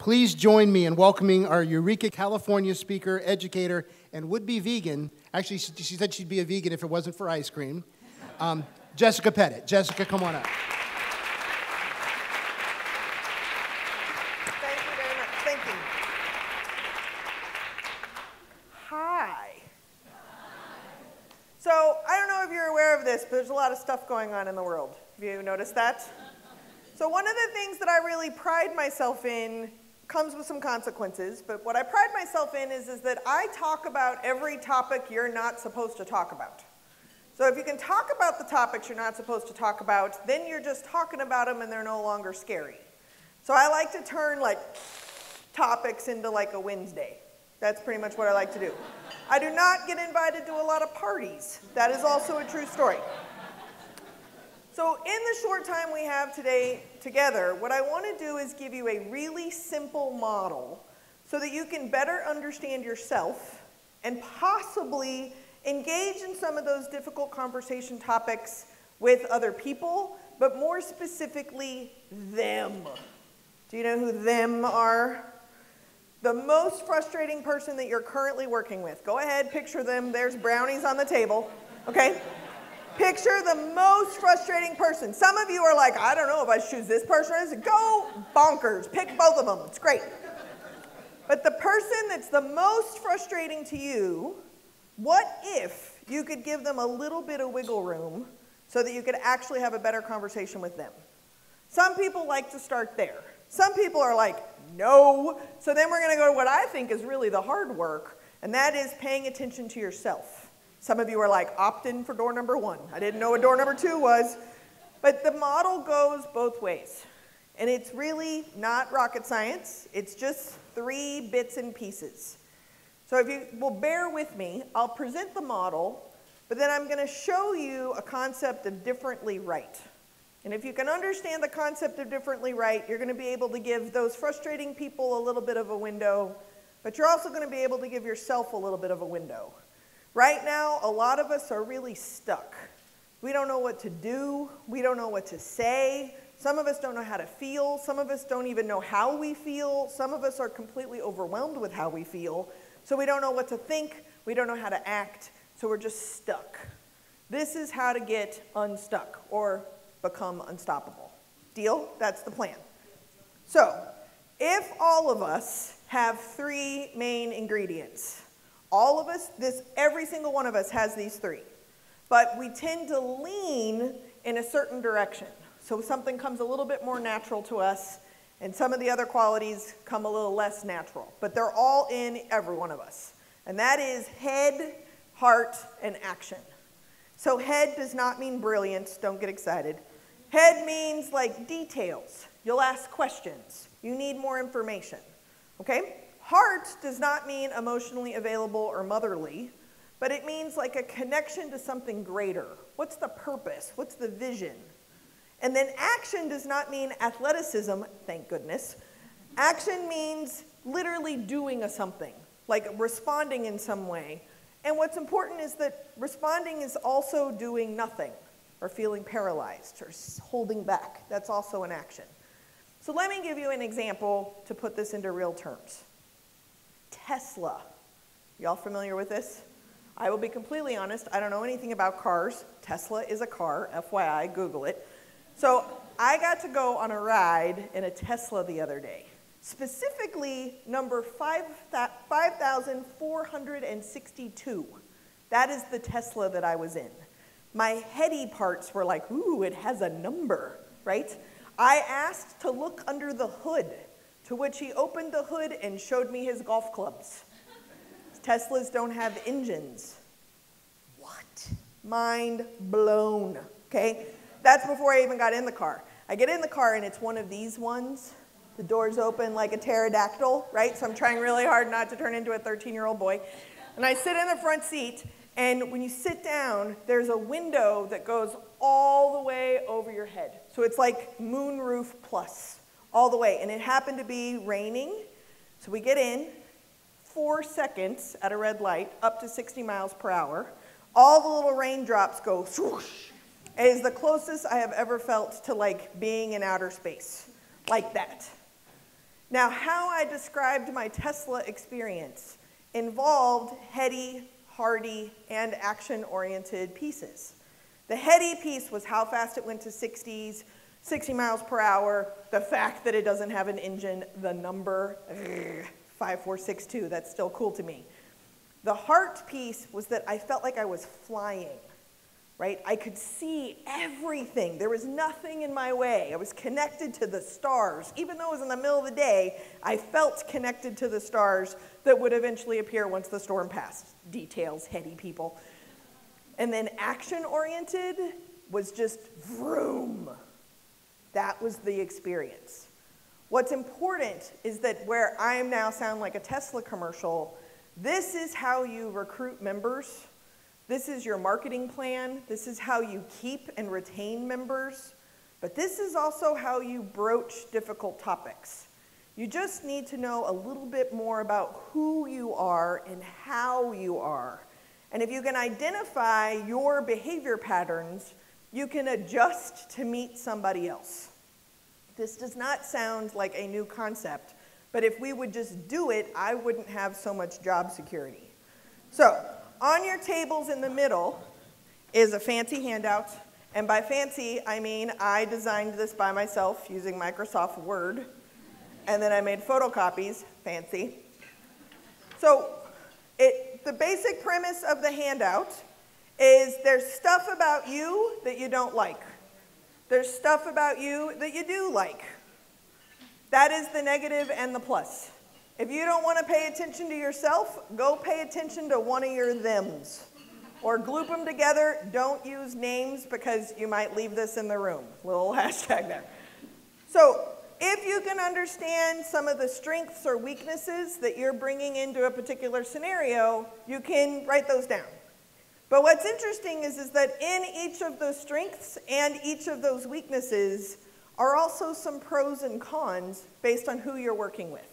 Please join me in welcoming our Eureka, California speaker, educator, and would-be vegan. Actually, she said she'd be a vegan if it wasn't for ice cream. Jessica Pettit. Jessica, come on up. Thank you very much. Thank you. Hi. So, I don't know if you're aware of this, but there's a lot of stuff going on in the world. Have you noticed that? So one of the things that I really pride myself in comes with some consequences, but what I pride myself in is that I talk about every topic you're not supposed to talk about. So if you can talk about the topics you're not supposed to talk about, then you're just talking about them and they're no longer scary. So I like to turn like topics into like a Wednesday. That's pretty much what I like to do. I do not get invited to a lot of parties. That is also a true story. So in the short time we have today together, what I want to do is give you a really simple model so that you can better understand yourself and possibly engage in some of those difficult conversation topics with other people, but more specifically, them. Do you know who them are? The most frustrating person that you're currently working with. Go ahead, picture them. There's brownies on the table, okay? Picture the most frustrating person. Some of you are like, I don't know if I should choose this person or this. Go bonkers. Pick both of them. It's great. But the person that's the most frustrating to you, what if you could give them a little bit of wiggle room so that you could actually have a better conversation with them? Some people like to start there. Some people are like, no. So then we're going to go to what I think is really the hard work, and that is paying attention to yourself. Some of you are like, opt in for door number 1. I didn't know what door number 2 was. But the model goes both ways. And it's really not rocket science. It's just 3 bits and pieces. So if you will bear with me, I'll present the model, but then I'm going to show you a concept of differently right. And if you can understand the concept of differently right, you're going to be able to give those frustrating people a little bit of a window, but you're also going to be able to give yourself a little bit of a window. Right now, a lot of us are really stuck. We don't know what to do. We don't know what to say. Some of us don't know how to feel. Some of us don't even know how we feel. Some of us are completely overwhelmed with how we feel. So we don't know what to think. We don't know how to act. So we're just stuck. This is how to get unstuck or become unstoppable. Deal? That's the plan. So if all of us have 3 main ingredients, all of us, every single one of us has these 3. But we tend to lean in a certain direction. So something comes a little bit more natural to us, and some of the other qualities come a little less natural. But they're all in every one of us. And that is head, heart, and action. So head does not mean brilliance. Don't get excited. Head means like details. You'll ask questions. You need more information. Okay? Heart does not mean emotionally available or motherly, but it means like a connection to something greater. What's the purpose? What's the vision? And then action does not mean athleticism, thank goodness. Action means literally doing something, like responding in some way. And what's important is that responding is also doing nothing, or feeling paralyzed, or holding back. That's also an action. So let me give you an example to put this into real terms. Tesla. Y'all familiar with this? I will be completely honest, I don't know anything about cars. Tesla is a car, FYI, Google it. So I got to go on a ride in a Tesla the other day. Specifically, number 5,462. That is the Tesla that I was in. My heady parts were like, ooh, it has a number, right? I asked to look under the hood, to which he opened the hood and showed me his golf clubs. Teslas don't have engines. What? Mind blown, okay? That's before I even got in the car. I get in the car and it's one of these ones. The doors open like a pterodactyl, right? So I'm trying really hard not to turn into a 13-year-old boy. And I sit in the front seat, and when you sit down, there's a window that goes all the way over your head. So it's like moonroof plus, all the way. And it happened to be raining, so we get in, 4 seconds at a red light, up to 60 miles per hour. All the little raindrops go swoosh. It is the closest I have ever felt to like being in outer space, like that. Now, how I described my Tesla experience involved heady, hearty, and action-oriented pieces. The heady piece was how fast it went to 60 miles per hour, the fact that it doesn't have an engine, the number 5462, that's still cool to me. The heart piece was that I felt like I was flying, right? I could see everything. There was nothing in my way. I was connected to the stars. Even though it was in the middle of the day, I felt connected to the stars that would eventually appear once the storm passed. Details, heady people. And then action-oriented was just vroom. That was the experience. What's important is that where I now sound like a Tesla commercial, this is how you recruit members. This is your marketing plan. This is how you keep and retain members. But this is also how you broach difficult topics. You just need to know a little bit more about who you are and how you are. And if you can identify your behavior patterns, you can adjust to meet somebody else. This does not sound like a new concept, but if we would just do it, I wouldn't have so much job security. So, on your tables in the middle is a fancy handout, and by fancy, I mean I designed this by myself using Microsoft Word, and then I made photocopies, fancy. So, the basic premise of the handout is there's stuff about you that you don't like. There's stuff about you that you do like. That is the negative and the plus. If you don't want to pay attention to yourself, go pay attention to one of your thems. Or group them together. Don't use names because you might leave this in the room. Little hashtag there. So if you can understand some of the strengths or weaknesses that you're bringing into a particular scenario, you can write those down. But what's interesting is that in each of those strengths and each of those weaknesses are also some pros and cons based on who you're working with.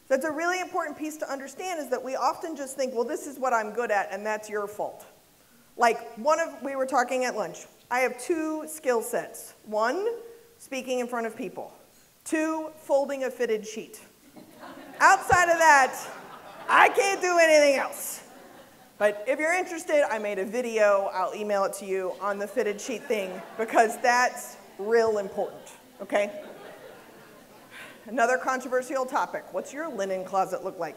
That's a really important piece to understand is that we often just think, well, this is what I'm good at and that's your fault. Like we were talking at lunch. I have 2 skill sets. 1, speaking in front of people. 2, folding a fitted sheet. Outside of that, I can't do anything else. But if you're interested, I made a video, I'll email it to you, on the fitted sheet thing, because that's real important, okay? Another controversial topic. What's your linen closet look like?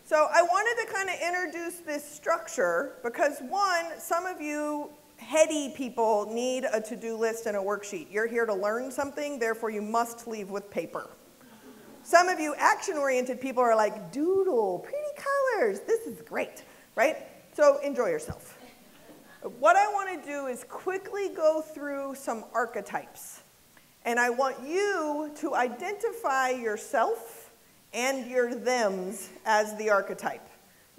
So I wanted to kind of introduce this structure because, one, some of you heady people need a to-do list and a worksheet. You're here to learn something, therefore you must leave with paper. Some of you action-oriented people are like, doodle, pretty colors, this is great, right? So enjoy yourself. What I want to do is quickly go through some archetypes. And I want you to identify yourself and your thems as the archetype.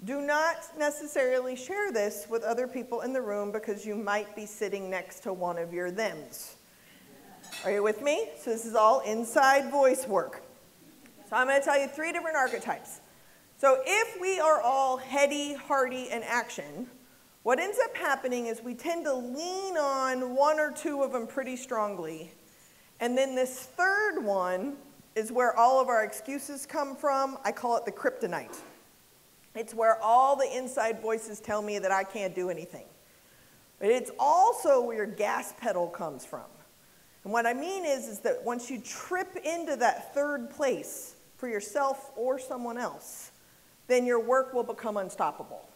Do not necessarily share this with other people in the room because you might be sitting next to one of your thems. Are you with me? So this is all inside voice work. So I'm going to tell you 3 different archetypes. So if we are all heady, hearty, and action, what ends up happening is we tend to lean on 1 or 2 of them pretty strongly. And then this third one is where all of our excuses come from. I call it the Kryptonite. It's where all the inside voices tell me that I can't do anything. But it's also where your gas pedal comes from. And what I mean is that once you trip into that third place for yourself or someone else, then your work will become unstoppable.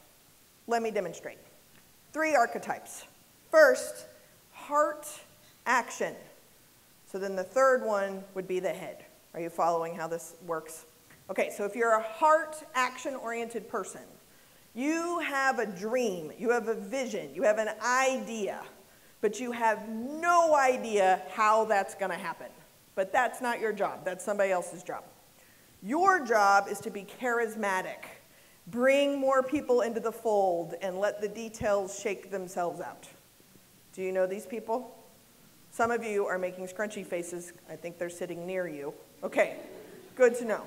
Let me demonstrate. 3 archetypes. First, heart action. So then the third one would be the head. Are you following how this works? Okay, so if you're a heart action-oriented person, you have a dream, you have a vision, you have an idea, but you have no idea how that's going to happen. But that's not your job. That's somebody else's job. Your job is to be charismatic, bring more people into the fold, and let the details shake themselves out. Do you know these people? Some of you are making scrunchy faces. I think they're sitting near you. Okay, good to know.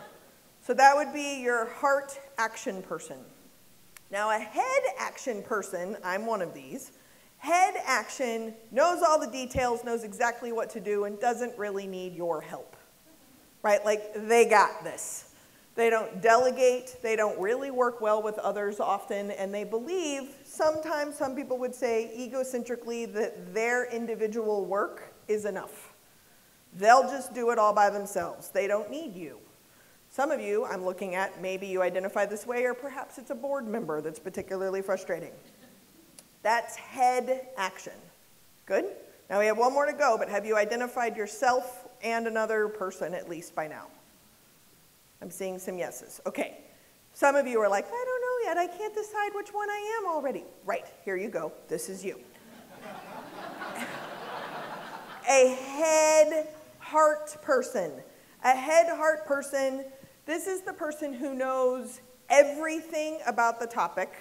So that would be your heart action person. Now a head action person, I'm one of these, Head action knows all the details, knows exactly what to do, and doesn't really need your help, right? Like, they got this. They don't delegate, they don't really work well with others often, and they believe, sometimes some people would say egocentrically, that their individual work is enough. They'll just do it all by themselves. They don't need you. Some of you, I'm looking at, maybe you identify this way, or perhaps it's a board member that's particularly frustrating. That's head action. Good? Now we have one more to go, but have you identified yourself and another person at least by now? I'm seeing some yeses. Okay. Some of you are like, I don't know yet. I can't decide which one I am already. Right. Here you go. This is you. A head heart person. A head heart person, this is the person who knows everything about the topic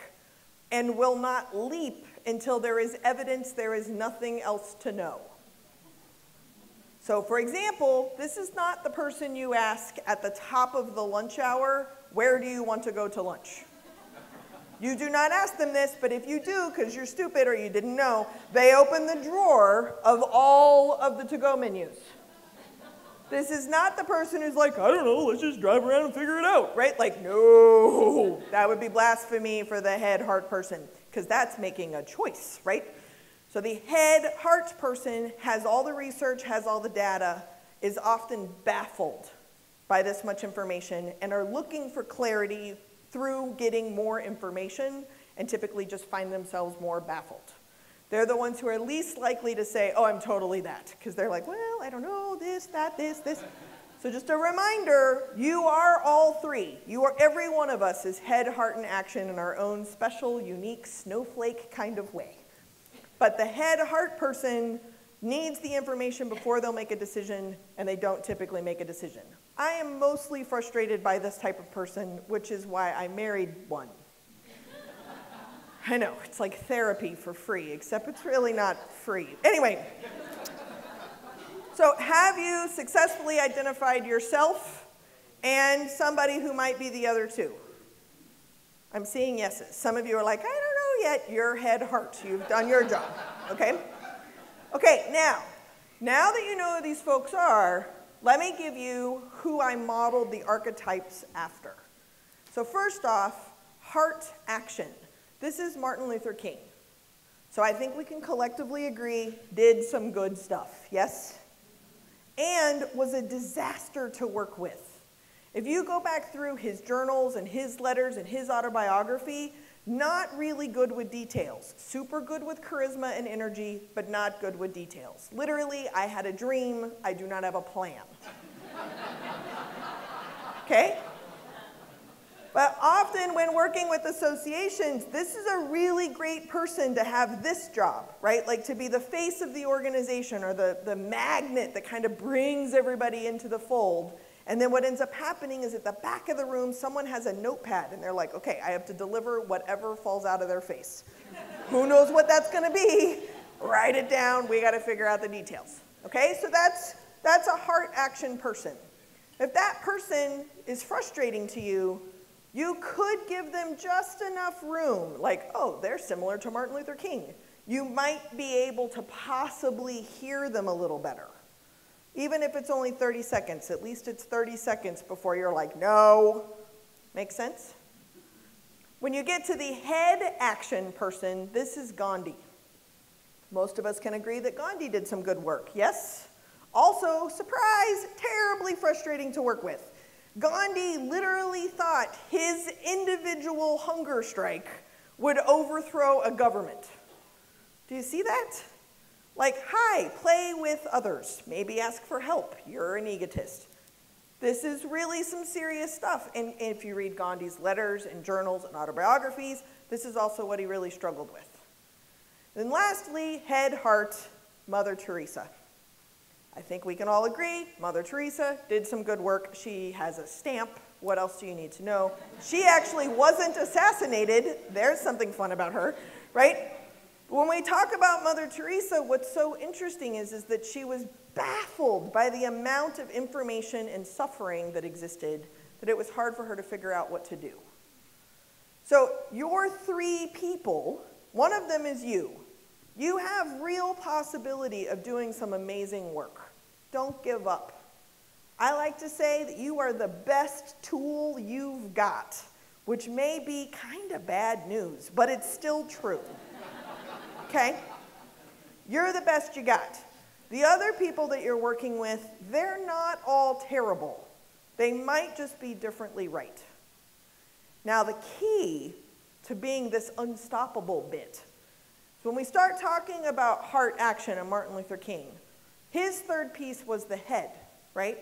and will not leap until there is evidence there is nothing else to know. So for example, this is not the person you ask at the top of the lunch hour, where do you want to go to lunch? You do not ask them this, but if you do, because you're stupid or you didn't know, they open the drawer of all of the to-go menus. This is not the person who's like, I don't know, let's just drive around and figure it out, right? Like, no, that would be blasphemy for the head heart person, because that's making a choice, right? So the head heart person has all the research, has all the data, is often baffled by this much information, and are looking for clarity through getting more information, and typically just find themselves more baffled. They're the ones who are least likely to say, oh, I'm totally that, because they're like, well, I don't know, this, that, this. So just a reminder, you are all three. Every one of us is head, heart, and action in our own special, unique, snowflake kind of way. But the head, heart person needs the information before they'll make a decision, and they don't typically make a decision. I am mostly frustrated by this type of person, which is why I married one. I know, it's like therapy for free, except it's really not free. Anyway, so have you successfully identified yourself and somebody who might be the other two? I'm seeing yeses. Some of you are like, I don't know yet. You're head heart. You've done your job, okay? Okay, now that you know who these folks are, let me give you who I modeled the archetypes after. So first off, heart action. This is Martin Luther King. So I think we can collectively agree, did some good stuff, yes? And was a disaster to work with. If you go back through his journals and his letters and his autobiography, not really good with details. Super good with charisma and energy, but not good with details. Literally, I had a dream, I do not have a plan. Okay? But often when working with associations, this is a really great person to have this job, right? Like to be the face of the organization or the magnet that kind of brings everybody into the fold. And then what ends up happening is at the back of the room, someone has a notepad and they're like, okay, I have to deliver whatever falls out of their face. Who knows what that's gonna be? Write it down, we gotta figure out the details. Okay, so that's a heart action person. If that person is frustrating to you, you could give them just enough room, like, oh, they're similar to Martin Luther King. You might be able to possibly hear them a little better. Even if it's only 30 seconds, at least it's 30 seconds before you're like, no. Make sense? When you get to the head action person, this is Gandhi. Most of us can agree that Gandhi did some good work, yes? Also, surprise, terribly frustrating to work with. Gandhi literally thought his individual hunger strike would overthrow a government. Do you see that? Like, hi, play with others. Maybe ask for help. You're an egotist. This is really some serious stuff. And if you read Gandhi's letters and journals and autobiographies, this is also what he really struggled with. Then lastly, head, heart, Mother Teresa. I think we can all agree, Mother Teresa did some good work. She has a stamp. What else do you need to know? She actually wasn't assassinated. There's something fun about her, right? When we talk about Mother Teresa, what's so interesting is that she was baffled by the amount of information and suffering that existed, that it was hard for her to figure out what to do. So your three people, one of them is you. You have real possibility of doing some amazing work. Don't give up. I like to say that you are the best tool you've got, which may be kind of bad news, but it's still true. Okay? You're the best you got. The other people that you're working with, they're not all terrible. They might just be differently right. Now, the key to being this unstoppable bit is when we start talking about heart action and Martin Luther King, his third piece was the head, right?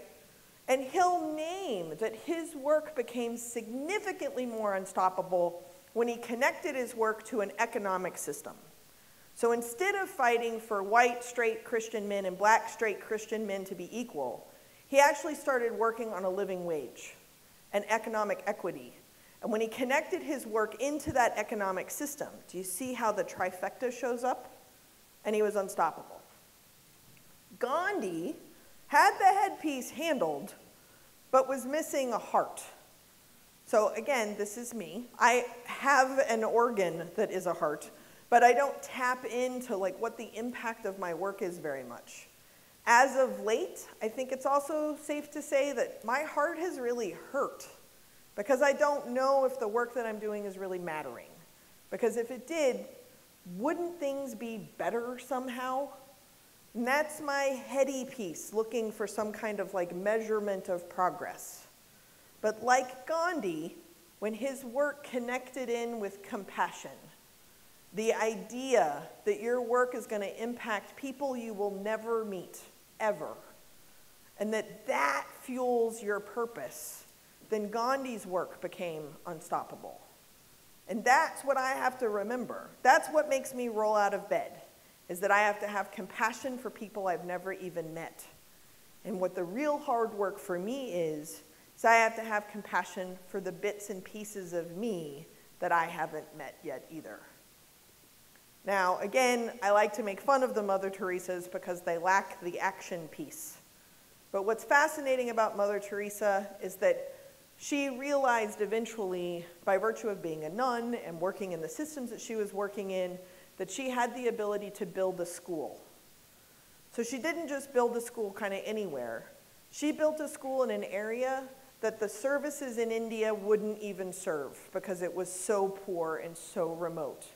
And he'll name that his work became significantly more unstoppable when he connected his work to an economic system. So instead of fighting for white, straight Christian men and black, straight Christian men to be equal, he actually started working on a living wage and economic equity. And when he connected his work into that economic system, do you see how the trifecta shows up? And he was unstoppable. Gandhi had the headpiece handled, but was missing a heart. So again, this is me. I have an organ that is a heart, but I don't tap into like what the impact of my work is very much. As of late, I think it's also safe to say that my heart has really hurt because I don't know if the work that I'm doing is really mattering. Because if it did, wouldn't things be better somehow? And that's my heady piece, looking for some kind of like measurement of progress. But like Gandhi, when his work connected in with compassion, the idea that your work is going to impact people you will never meet, ever, and that fuels your purpose, then Gandhi's work became unstoppable. And that's what I have to remember. That's what makes me roll out of bed, is that I have to have compassion for people I've never even met. And what the real hard work for me is I have to have compassion for the bits and pieces of me that I haven't met yet either. Now, again, I like to make fun of the Mother Teresas because they lack the action piece. But what's fascinating about Mother Teresa is that she realized eventually, by virtue of being a nun and working in the systems that she was working in, that she had the ability to build a school. So she didn't just build a school kind of anywhere. She built a school in an area that the services in India wouldn't even serve because it was so poor and so remote.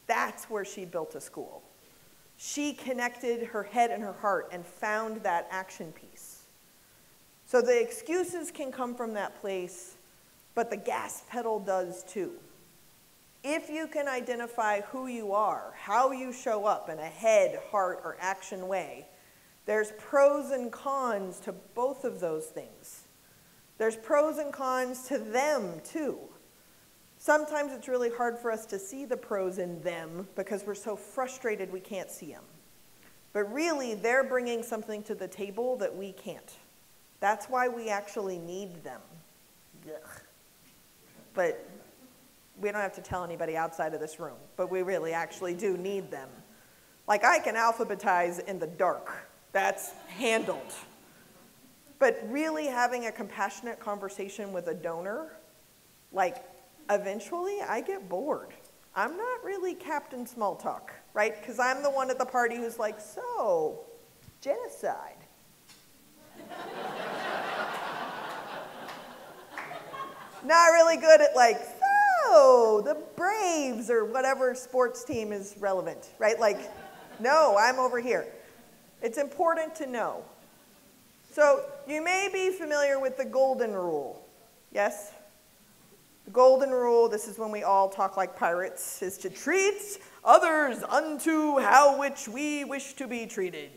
That's where she built a school. She connected her head and her heart and found that action piece. So the excuses can come from that place, but the gas pedal does too. If you can identify who you are, how you show up in a head, heart, or action way, there's pros and cons to both of those things. There's pros and cons to them too. Sometimes it's really hard for us to see the pros in them because we're so frustrated we can't see them. But really, they're bringing something to the table that we can't. That's why we actually need them. Ugh. But we don't have to tell anybody outside of this room, but we really actually do need them. Like I can alphabetize in the dark. That's handled. But really having a compassionate conversation with a donor, like eventually I get bored. I'm not really Captain Small Talk, right? Because I'm the one at the party who's like, so, genocide. Not really good at like, so, the Braves or whatever sports team is relevant, right? Like, no, I'm over here. It's important to know. So you may be familiar with the golden rule, yes? The golden rule, this is when we all talk like pirates, is to treat others unto how which we wish to be treated.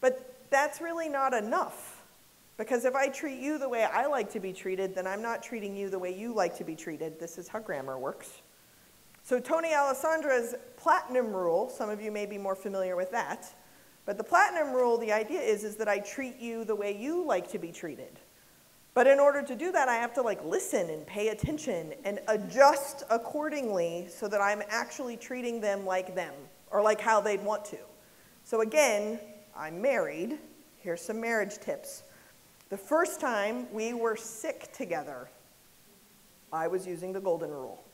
But that's really not enough. Because if I treat you the way I like to be treated, then I'm not treating you the way you like to be treated. This is how grammar works. So Tony Alessandra's platinum rule, some of you may be more familiar with that, but the platinum rule, the idea is that I treat you the way you like to be treated. But in order to do that, I have to like listen and pay attention and adjust accordingly so that I'm actually treating them like them or like how they'd want to. So again, I'm married. Here's some marriage tips. The first time we were sick together, I was using the golden rule.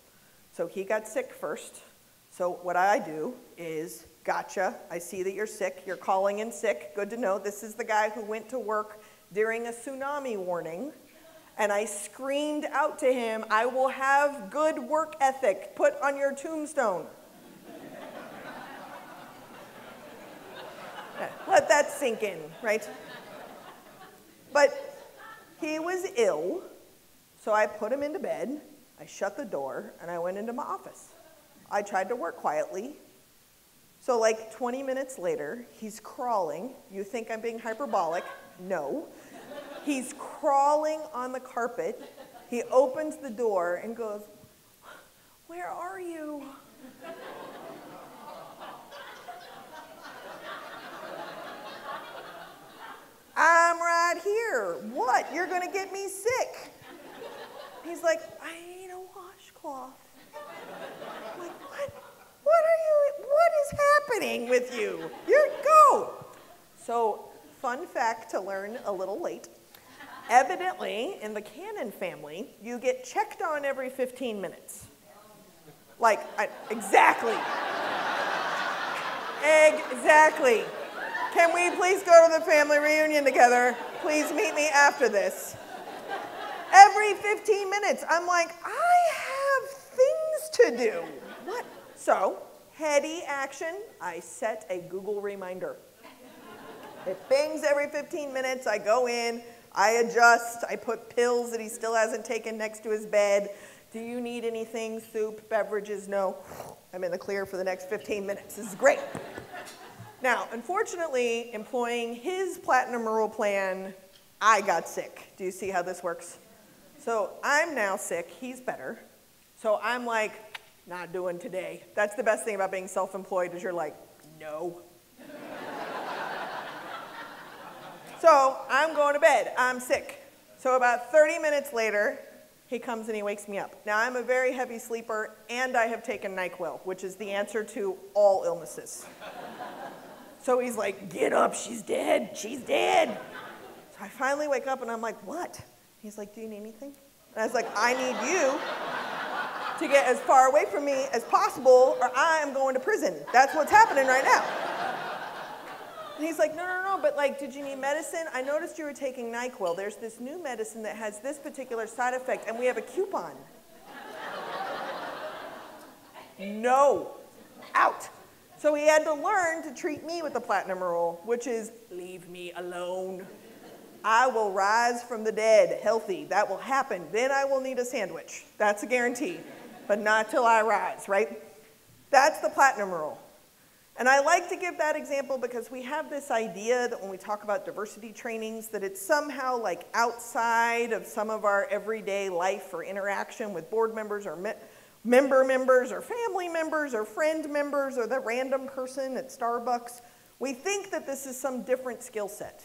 So he got sick first. So what I do is Gotcha. I see that you're sick. You're calling in sick. Good to know. This is the guy who went to work during a tsunami warning. And I screamed out to him, I will have good work ethic put on your tombstone. Let that sink in, right? But he was ill, so I put him into bed, I shut the door, and I went into my office. I tried to work quietly. So like 20 minutes later, he's crawling. You think I'm being hyperbolic? No. He's crawling on the carpet. He opens the door and goes, where are you? I'm right here. What? You're going to get me sick. He's like, I need a washcloth. I'm like, what? What is happening with you? Go. So, fun fact to learn a little late. Evidently, in the Cannon family, you get checked on every 15 minutes. Like, exactly. Exactly. Can we please go to the family reunion together? Please meet me after this. Every 15 minutes, I'm like, I have things to do. What? So, heady action, I set a Google reminder. It bings every 15 minutes, I go in, I adjust, I put pills that he still hasn't taken next to his bed. Do you need anything? Soup, beverages? No. I'm in the clear for the next 15 minutes. This is great. Now, unfortunately, employing his platinum rule plan, I got sick. Do you see how this works? So I'm now sick, he's better. So I'm like, not doing today. That's the best thing about being self-employed is you're like, no. So I'm going to bed, I'm sick. So about 30 minutes later, he comes and he wakes me up. Now I'm a very heavy sleeper and I have taken NyQuil, which is the answer to all illnesses. So he's like, get up, she's dead, she's dead. So I finally wake up and I'm like, what? He's like, do you need anything? And I was like, I need you to get as far away from me as possible or I am going to prison. That's what's happening right now. And he's like, no, but like, did you need medicine? I noticed you were taking NyQuil. There's this new medicine that has this particular side effect and we have a coupon. No, out. So he had to learn to treat me with the platinum rule, which is leave me alone. I will rise from the dead healthy. That will happen. Then I will need a sandwich. That's a guarantee, but not till I rise, right? That's the platinum rule. And I like to give that example because we have this idea that when we talk about diversity trainings, that it's somehow like outside of some of our everyday life or interaction with board members or member members or family members or friend members or the random person at Starbucks. We think that this is some different skill set.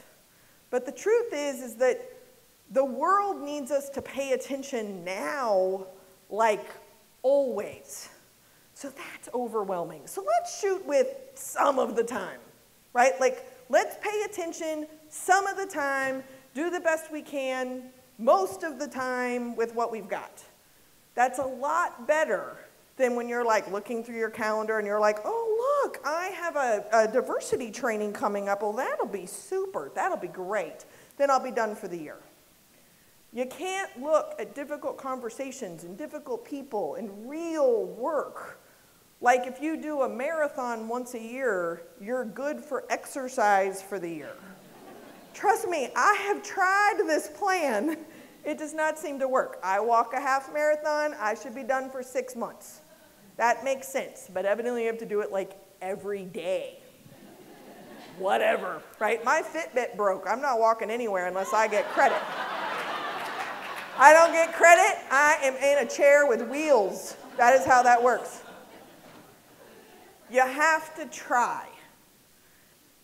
But the truth is that the world needs us to pay attention now like always. So that's overwhelming. So let's shoot with some of the time, right? Like, let's pay attention some of the time, do the best we can, most of the time with what we've got. That's a lot better than when you're like looking through your calendar and you're like, oh, look, I have a diversity training coming up. Well, that'll be super. That'll be great. Then I'll be done for the year. You can't look at difficult conversations and difficult people and real work. Like if you do a marathon once a year, you're good for exercise for the year. Trust me, I have tried this plan. It does not seem to work. I walk a half marathon, I should be done for 6 months. That makes sense, but evidently you have to do it like every day. Whatever, right? My Fitbit broke. I'm not walking anywhere unless I get credit. I don't get credit, I am in a chair with wheels. That is how that works. You have to try.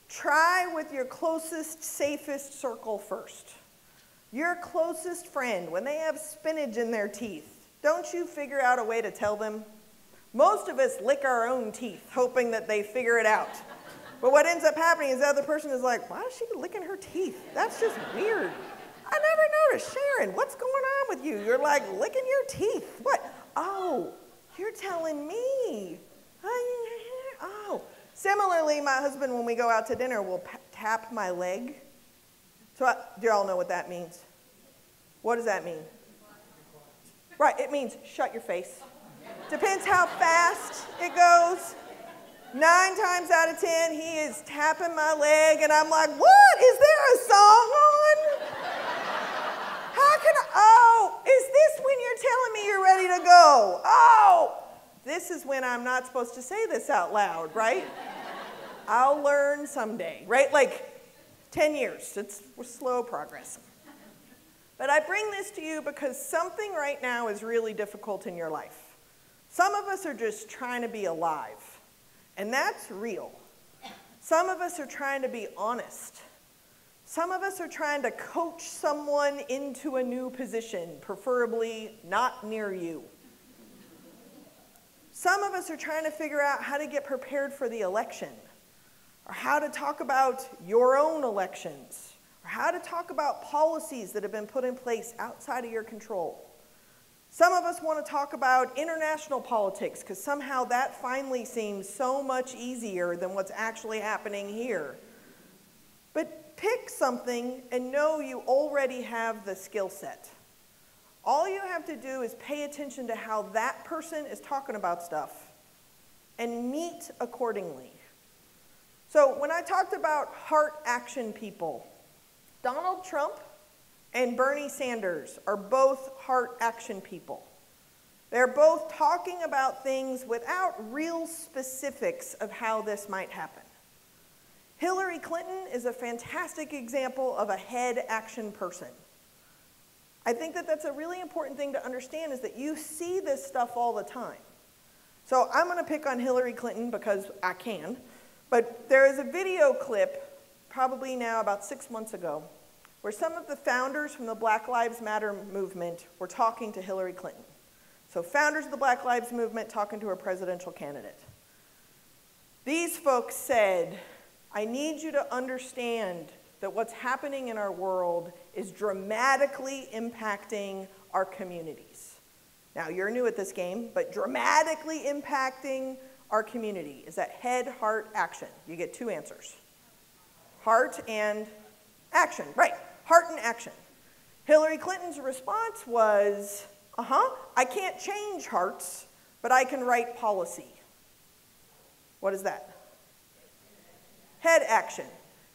Try with your closest, safest circle first. Your closest friend, when they have spinach in their teeth, don't you figure out a way to tell them? Most of us lick our own teeth, hoping that they figure it out. But what ends up happening is the other person is like, why is she licking her teeth? That's just weird. I never noticed. Sharon, what's going on with you? You're like licking your teeth. What? Oh, you're telling me. Oh. Similarly, my husband, when we go out to dinner, will tap my leg. So do you all know what that means? What does that mean? Right, it means shut your face. Depends how fast it goes. 9 times out of 10, he is tapping my leg, and I'm like, what? Is there a song on? How can I? Oh, is this when you're telling me you're ready to go? Oh, this is when I'm not supposed to say this out loud, right? I'll learn someday, right? Like 10 years. We're slow progress. But I bring this to you because something right now is really difficult in your life. Some of us are just trying to be alive, and that's real. Some of us are trying to be honest. Some of us are trying to coach someone into a new position, preferably not near you. Some of us are trying to figure out how to get prepared for the election, or how to talk about your own elections, or how to talk about policies that have been put in place outside of your control. Some of us want to talk about international politics because somehow that finally seems so much easier than what's actually happening here. But pick something and know you already have the skill set. All you have to do is pay attention to how that person is talking about stuff and meet accordingly. So when I talked about heart action people, Donald Trump and Bernie Sanders are both heart action people. They're both talking about things without real specifics of how this might happen. Hillary Clinton is a fantastic example of a head action person. I think that that's a really important thing to understand, is that you see this stuff all the time. So I'm going to pick on Hillary Clinton because I can, but there is a video clip, probably now about 6 months ago, where some of the founders from the Black Lives Matter movement were talking to Hillary Clinton. So founders of the Black Lives movement talking to her presidential candidate. These folks said, I need you to understand that what's happening in our world is dramatically impacting our communities. Now, you're new at this game, but dramatically impacting our community. Is that head, heart, action? You get 2 answers. Heart and action, right. Heart and action. Hillary Clinton's response was, I can't change hearts, but I can write policy. What is that? Head action.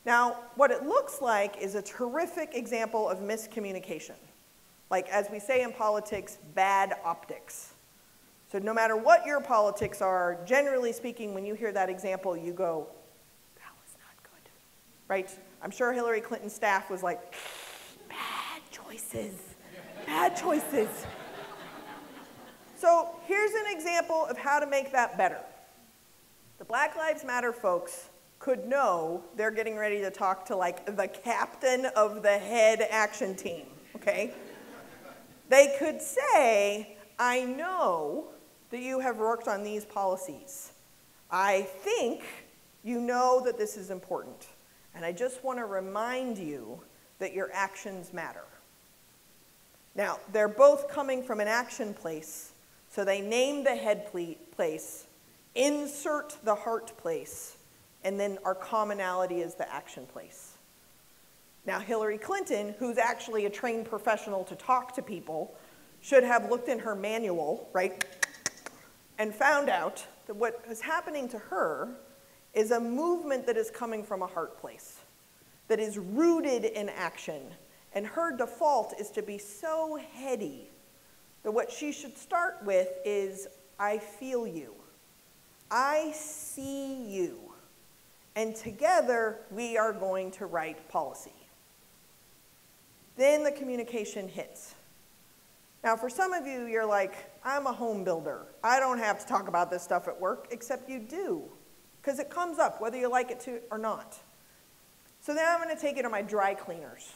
Now, what it looks like is a terrific example of miscommunication. Like, as we say in politics, bad optics. So no matter what your politics are, generally speaking, when you hear that example, you go, that was not good, right? I'm sure Hillary Clinton's staff was like, bad choices, bad choices. So here's an example of how to make that better. The Black Lives Matter folks could know they're getting ready to talk to like the captain of the head action team, okay? They could say, I know that you have worked on these policies. I think you know that this is important. And I just want to remind you that your actions matter. Now, they're both coming from an action place, so they name the head place, insert the heart place, and then our commonality is the action place. Now, Hillary Clinton, who's actually a trained professional to talk to people, should have looked in her manual, right, and found out that what is happening to her is a movement that is coming from a heart place, that is rooted in action. And her default is to be so heady that what she should start with is, I feel you. I see you. And together, we are going to write policy. Then the communication hits. Now, for some of you, you're like, I'm a home builder. I don't have to talk about this stuff at work, except you do, because it comes up, whether you like it to or not. So then I'm going to take you to my dry cleaners.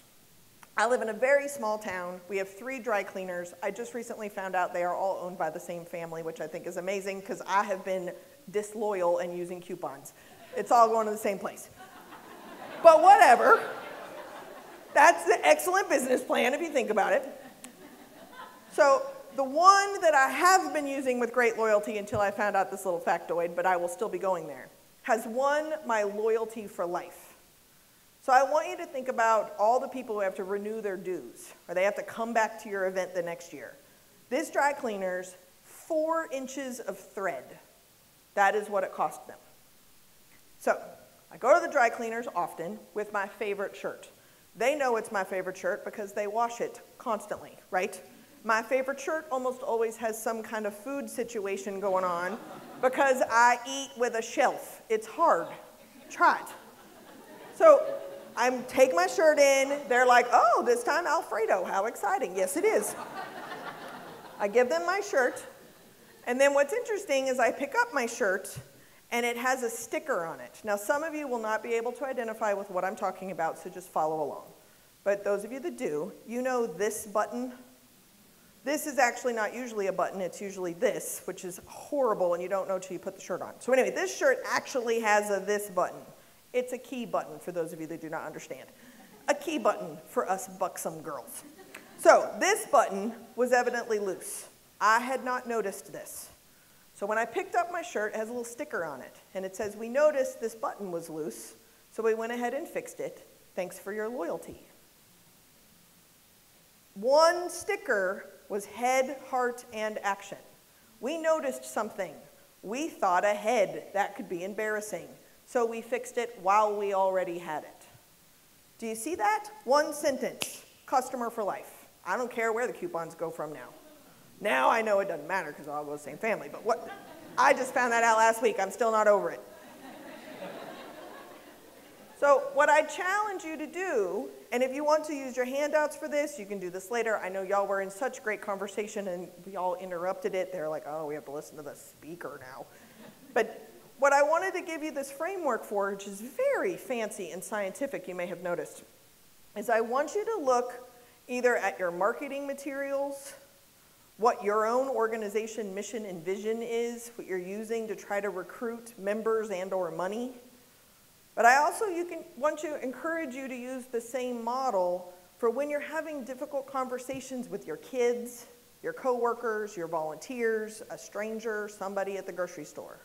I live in a very small town. We have 3 dry cleaners. I just recently found out they are all owned by the same family, which I think is amazing, because I have been disloyal and using coupons. It's all going to the same place. But whatever. That's an excellent business plan if you think about it. So the one that I have been using with great loyalty until I found out this little factoid, but I will still be going there, has won my loyalty for life. So I want you to think about all the people who have to renew their dues, or they have to come back to your event the next year. This dry cleaner's 4 inches of thread. That is what it cost them. So I go to the dry cleaners often with my favorite shirt. They know it's my favorite shirt because they wash it constantly, right? My favorite shirt almost always has some kind of food situation going on because I eat with a shelf. It's hard. Try it. So I take my shirt in. They're like, oh, this time Alfredo. How exciting. Yes, it is. I give them my shirt. And then what's interesting is I pick up my shirt, and it has a sticker on it. Now, some of you will not be able to identify with what I'm talking about, so just follow along. But those of you that do, you know this button? This is actually not usually a button. It's usually this, which is horrible, and you don't know until you put the shirt on. So anyway, this shirt actually has a this button. It's a key button for those of you that do not understand. A key button for us buxom girls. So this button was evidently loose. I had not noticed this. So when I picked up my shirt, it has a little sticker on it, and it says, we noticed this button was loose, so we went ahead and fixed it. Thanks for your loyalty. One sticker was head, heart, and action. We noticed something. We thought ahead. That could be embarrassing. So we fixed it while we already had it. Do you see that? One sentence, customer for life. I don't care where the coupons go from now. Now I know it doesn't matter because we all go to the same family, but what? I just found that out last week. I'm still not over it. So what I challenge you to do, and if you want to use your handouts for this, you can do this later. I know y'all were in such great conversation and we all interrupted it. They're like, oh, we have to listen to the speaker now. But what I wanted to give you this framework for, which is very fancy and scientific, you may have noticed, is I want you to look either at your marketing materials, what your own organization mission and vision is, what you're using to try to recruit members and or money. But I also want to encourage you to use the same model for when you're having difficult conversations with your kids, your coworkers, your volunteers, a stranger, somebody at the grocery store.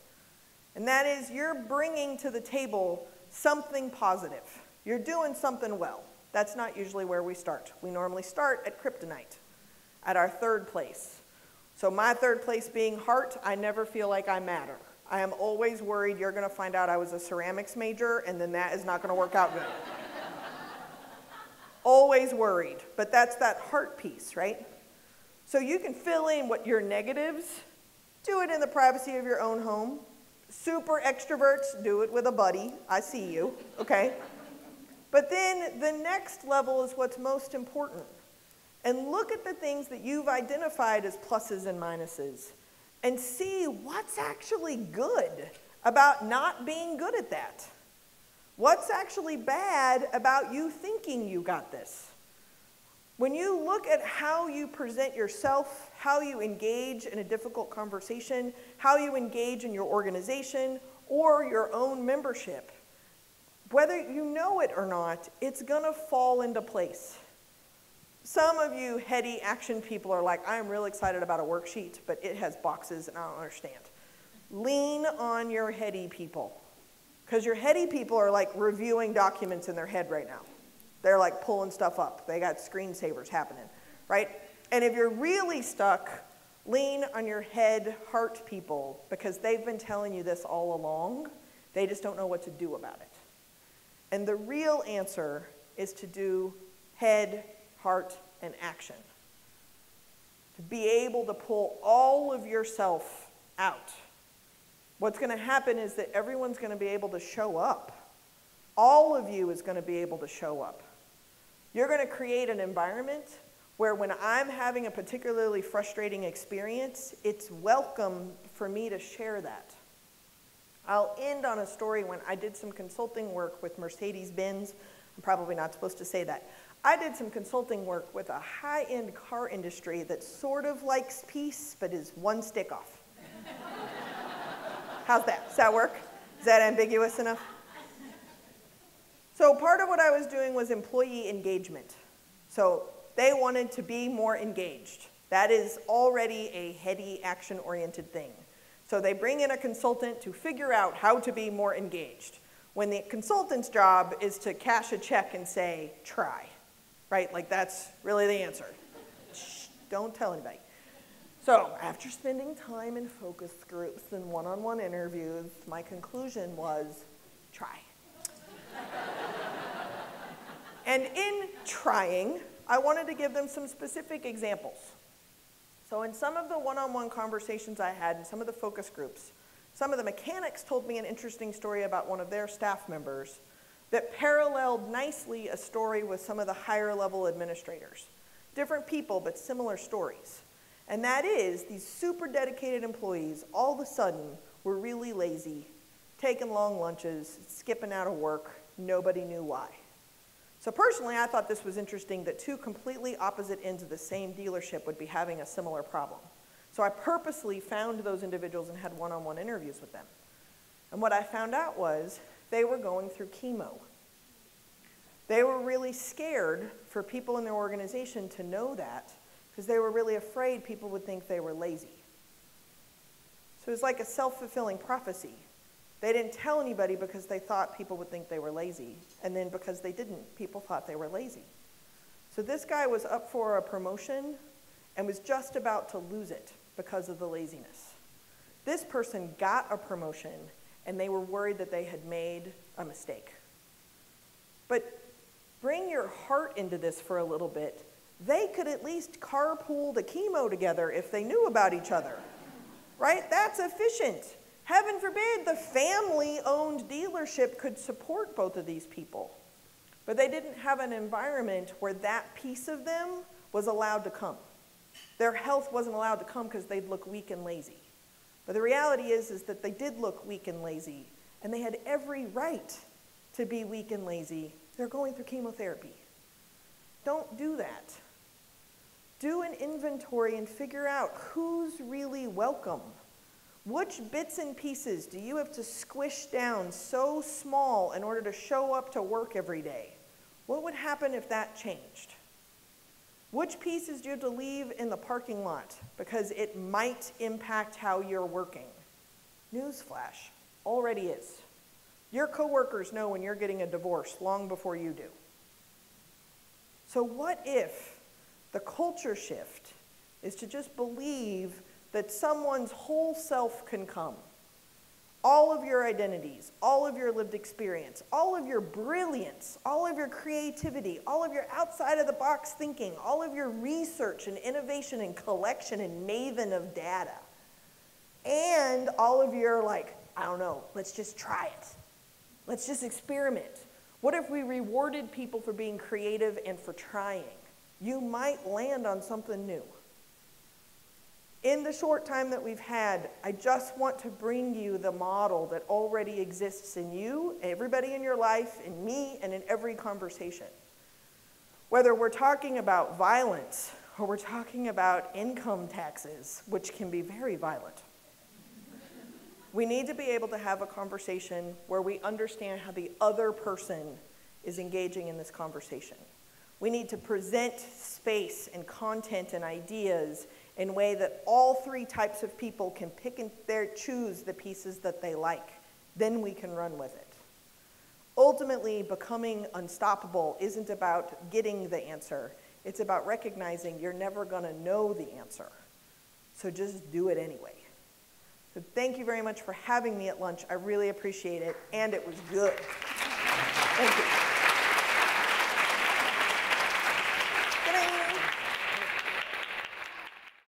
And that is you're bringing to the table something positive. You're doing something well. That's not usually where we start. We normally start at Kryptonite, at our third place. So my third place being heart, I never feel like I matter. I am always worried you're going to find out I was a ceramics major, and then that is not going to work out good. Always worried. But that's that heart piece, right? So you can fill in what your negatives, do it in the privacy of your own home. Super extroverts, do it with a buddy. I see you, okay? But then the next level is what's most important. And look at the things that you've identified as pluses and minuses and see what's actually good about not being good at that. What's actually bad about you thinking you got this? When you look at how you present yourself, how you engage in a difficult conversation, how you engage in your organization or your own membership, whether you know it or not, it's going to fall into place. Some of you heady action people are like, I'm real excited about a worksheet, but it has boxes and I don't understand. Lean on your heady people. Because your heady people are like reviewing documents in their head right now. They're like pulling stuff up. They got screensavers happening, right? And if you're really stuck, lean on your head, heart people, because they've been telling you this all along. They just don't know what to do about it. And the real answer is to do head, heart, and action. To be able to pull all of yourself out. What's going to happen is that everyone's going to be able to show up. All of you is going to be able to show up. You're going to create an environment where when I'm having a particularly frustrating experience, it's welcome for me to share that. I'll end on a story when I did some consulting work with Mercedes-Benz. I'm probably not supposed to say that. I did some consulting work with a high-end car industry that sort of likes peace, but is one stick off. How's that? Does that work? Is that ambiguous enough? So part of what I was doing was employee engagement. So they wanted to be more engaged. That is already a heady, action-oriented thing. So they bring in a consultant to figure out how to be more engaged, when the consultant's job is to cash a check and say, try, right? Like that's really the answer. Shh, don't tell anybody. So after spending time in focus groups and one-on-one interviews, my conclusion was, try. And in trying, I wanted to give them some specific examples. So in some of the one-on-one conversations I had in some of the focus groups, some of the mechanics told me an interesting story about one of their staff members that paralleled nicely a story with some of the higher level administrators. Different people, but similar stories. And that is, these super dedicated employees all of a sudden were really lazy, taking long lunches, skipping out of work, nobody knew why. So personally, I thought this was interesting that two completely opposite ends of the same dealership would be having a similar problem. So I purposely found those individuals and had one-on-one interviews with them. And what I found out was they were going through chemo. They were really scared for people in their organization to know that because they were really afraid people would think they were lazy. So it was like a self-fulfilling prophecy. They didn't tell anybody because they thought people would think they were lazy. And then because they didn't, people thought they were lazy. So this guy was up for a promotion and was just about to lose it because of the laziness. This person got a promotion and they were worried that they had made a mistake. But bring your heart into this for a little bit. They could at least carpool to chemo together if they knew about each other, right? That's efficient. Heaven forbid the family-owned dealership could support both of these people. But they didn't have an environment where that piece of them was allowed to come. Their health wasn't allowed to come because they'd look weak and lazy. But the reality is that they did look weak and lazy, and they had every right to be weak and lazy. They're going through chemotherapy. Don't do that. Do an inventory and figure out who's really welcome. Which bits and pieces do you have to squish down so small in order to show up to work every day? What would happen if that changed? Which pieces do you have to leave in the parking lot because it might impact how you're working? Newsflash, already is. Your coworkers know when you're getting a divorce long before you do. So what if the culture shift is to just believe that someone's whole self can come? All of your identities, all of your lived experience, all of your brilliance, all of your creativity, all of your outside-of-the-box thinking, all of your research and innovation and collection and maven of data, and all of your, like, I don't know, let's just try it. Let's just experiment. What if we rewarded people for being creative and for trying? You might land on something new. In the short time that we've had, I just want to bring you the model that already exists in you, everybody in your life, in me, and in every conversation. Whether we're talking about violence or we're talking about income taxes, which can be very violent, we need to be able to have a conversation where we understand how the other person is engaging in this conversation. We need to present space and content and ideas in a way that all three types of people can pick and choose the pieces that they like. Then we can run with it. Ultimately, becoming unstoppable isn't about getting the answer. It's about recognizing you're never going to know the answer. So just do it anyway. So thank you very much for having me at lunch. I really appreciate it, and it was good. Thank you.